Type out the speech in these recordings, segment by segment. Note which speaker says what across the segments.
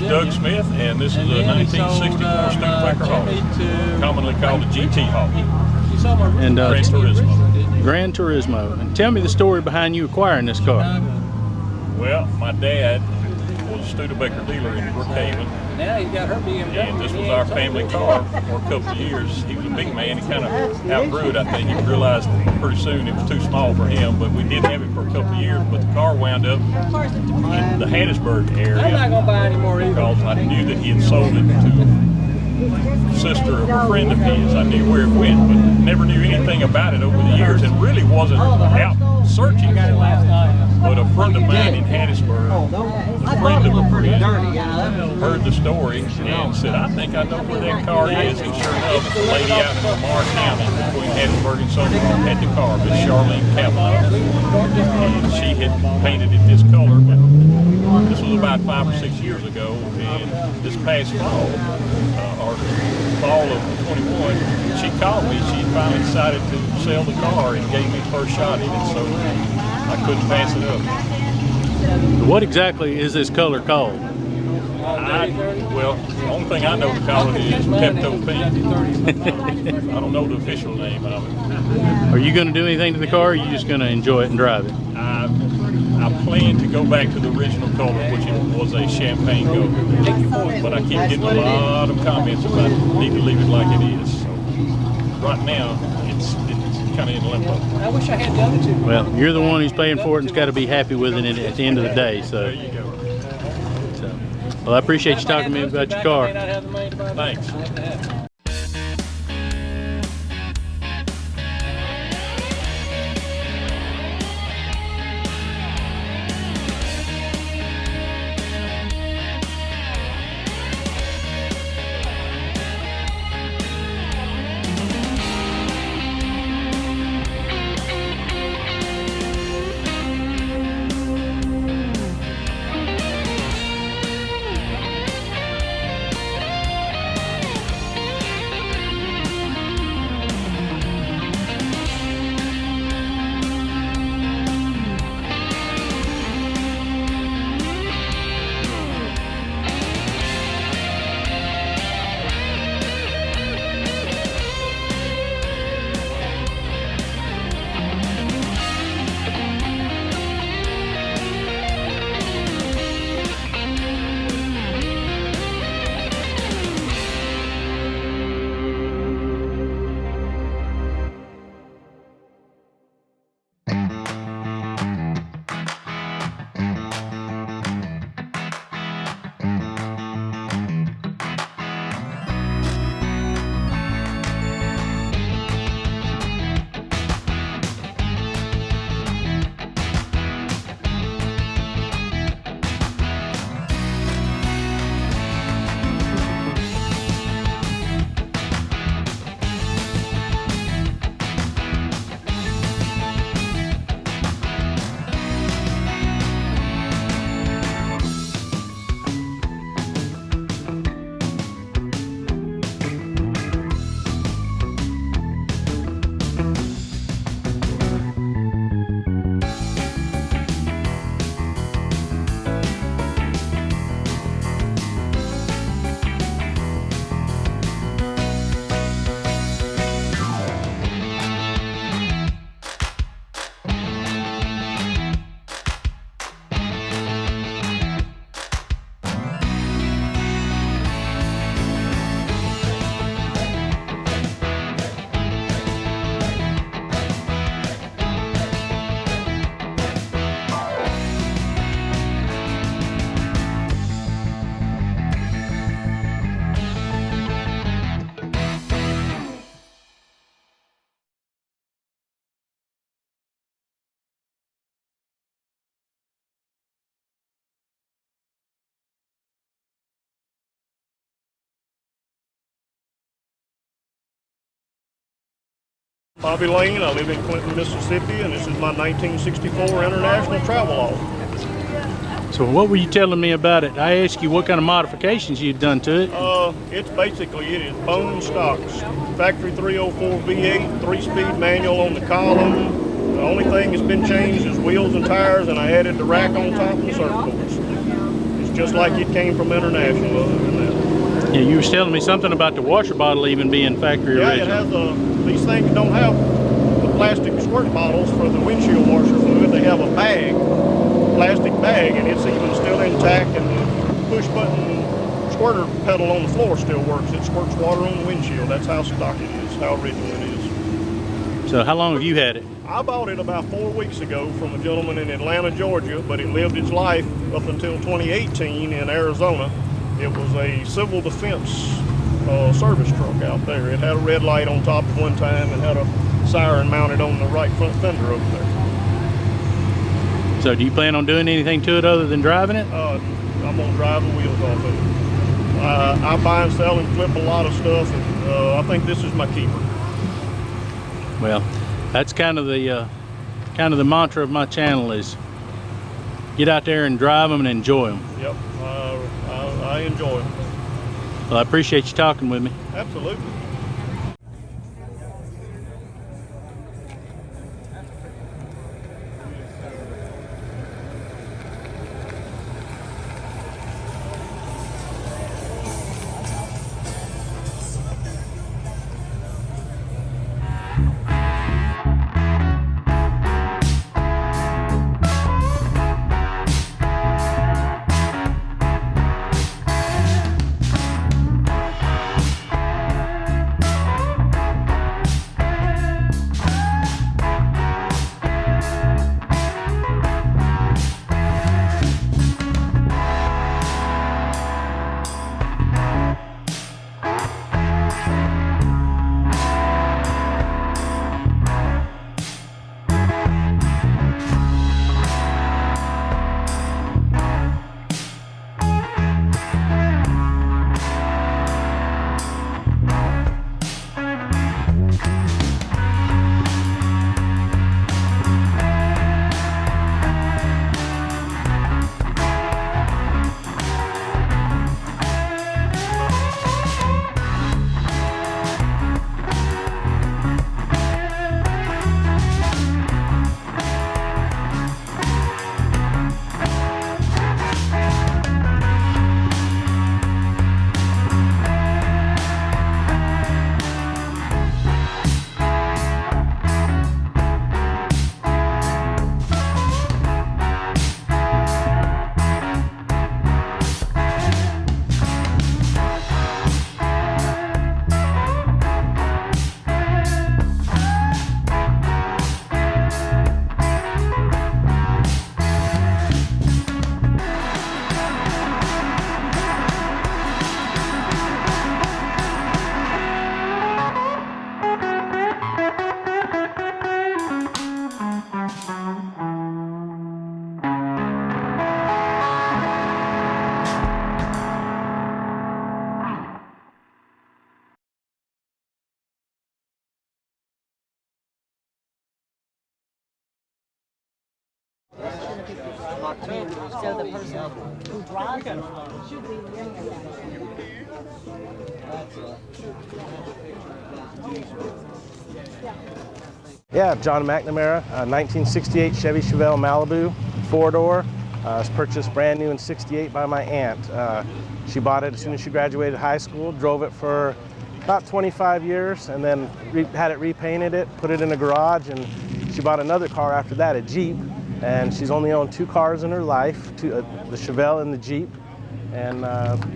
Speaker 1: Doug Smith, and this is a 1964 Studebaker Hawk, commonly called a GT Hawk.
Speaker 2: And
Speaker 1: Gran Turismo.
Speaker 2: Gran Turismo. And tell me the story behind you acquiring this car.
Speaker 1: Well, my dad was a Studebaker dealer in Brookhaven, and this was our family car for a couple of years. He was a big man. He kind of outgrew it, I think. He realized pretty soon it was too small for him, but we did have it for a couple of years. But the car wound up in the Hattiesburg area because I knew that he had sold it to a sister of a friend of his. I knew where it went, but never knew anything about it over the years, and really wasn't out searching for it. But a friend of mine in Hattiesburg, a friend of a friend, heard the story and said, I think I know where that car is. And sure enough, the lady out in Lamar County between Hattiesburg and Summerall had the car, Miss Charlene Cavanaugh. And she had painted it this color, but this was about 5 or 6 years ago. And this past fall, or fall of 21, she called me. She finally decided to sell the car and gave me the first shot at it, so I couldn't pass it up.
Speaker 2: What exactly is this color called?
Speaker 1: Well, the only thing I know to call it is Pepto Pink. I don't know the official name of it.
Speaker 2: Are you going to do anything to the car, or are you just going to enjoy it and drive it?
Speaker 1: I plan to go back to the original color, which was a champagne gold. But I keep getting a lot of comments about need to leave it like it is. So right now, it's kind of in limbo.
Speaker 3: I wish I had the other two.
Speaker 2: Well, you're the one who's paying for it and's got to be happy with it at the end of the day. So,
Speaker 1: there you go.
Speaker 2: Well, I appreciate you talking to me about your car.
Speaker 1: Thanks.
Speaker 4: Bobby Lane, I live in Clinton, Mississippi, and this is my 1964 International Travelodge.
Speaker 2: So what were you telling me about it? I asked you what kind of modifications you'd done to it.
Speaker 4: It's basically, it is bone stocks. Factory 304 V8, 3-speed manual on the column. The only thing that's been changed is wheels and tires, and I added the rack on top and the surfboards. It's just like it came from International. Other than that.
Speaker 2: Yeah, you was telling me something about the washer bottle even being factory
Speaker 4: Yeah,
Speaker 2: original.
Speaker 4: it has these things don't have the plastic squirt bottles for the windshield washer fluid. They have a bag, plastic bag, and it's even still intact, and the push button squirter pedal on the floor still works. It squirts water on the windshield. That's how stock it is, how original it is.
Speaker 2: So how long have you had it?
Speaker 4: I bought it about 4 weeks ago from a gentleman in Atlanta, Georgia, but it lived its life up until 2018 in Arizona. It was a civil defense service truck out there. It had a red light on top at one time and had a siren mounted on the right front fender over there.
Speaker 2: So do you plan on doing anything to it other than driving it?
Speaker 4: I'm gonna drive the wheels off of it. I buy and sell and flip a lot of stuff, and I think this is my keeper.
Speaker 2: Well, that's kind of the mantra of my channel is get out there and drive them and enjoy them.
Speaker 4: Yep, I enjoy them.
Speaker 2: Well, I appreciate you talking with me.
Speaker 4: Absolutely.
Speaker 3: So the person who drives it should be
Speaker 5: Yeah, John McNamara, 1968 Chevy Chevelle Malibu, 4-door. It was purchased brand new in '68 by my aunt. She bought it as soon as she graduated high school, drove it for about 25 years, and then had it repainted, put it in a garage, and she bought another car after that, a Jeep. And she's only owned 2 cars in her life, the Chevelle and the Jeep, and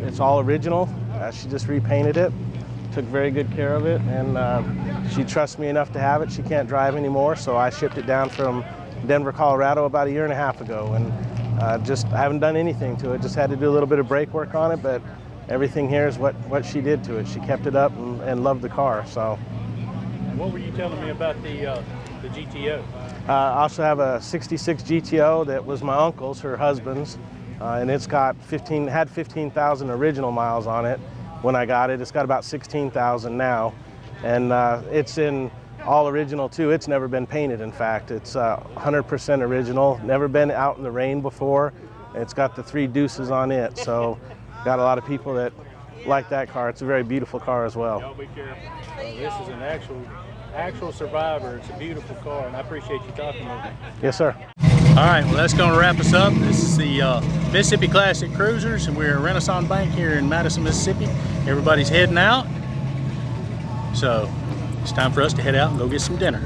Speaker 5: it's all original. She just repainted it, took very good care of it, and she trusts me enough to have it. She can't drive anymore, so I shipped it down from Denver, Colorado about 1.5 years ago, and I haven't done anything to it. Just had to do a little bit of brake work on it, but everything here is what she did to it. She kept it up and loved the car. So.
Speaker 2: And what were you telling me about the GTO?
Speaker 5: I also have a '66 GTO that was my uncle's, her husband's, and it's got 15,000 original miles on it when I got it. It's got about 16,000 now, and it's in all original too. It's never been painted, in fact. It's 100% original, never been out in the rain before. It's got the 3 deuces on it, so got a lot of people that like that car. It's a very beautiful car as well.
Speaker 2: Y'all be careful. This is an actual survivor. It's a beautiful car, and I appreciate you talking with me.
Speaker 5: Yes, sir.
Speaker 2: All right, well, that's going to wrap us up. This is the Mississippi Classic Cruisers, and we're at Renaissance Bank here in Madison, Mississippi. Everybody's heading out, so it's time for us to head out and go get some dinner.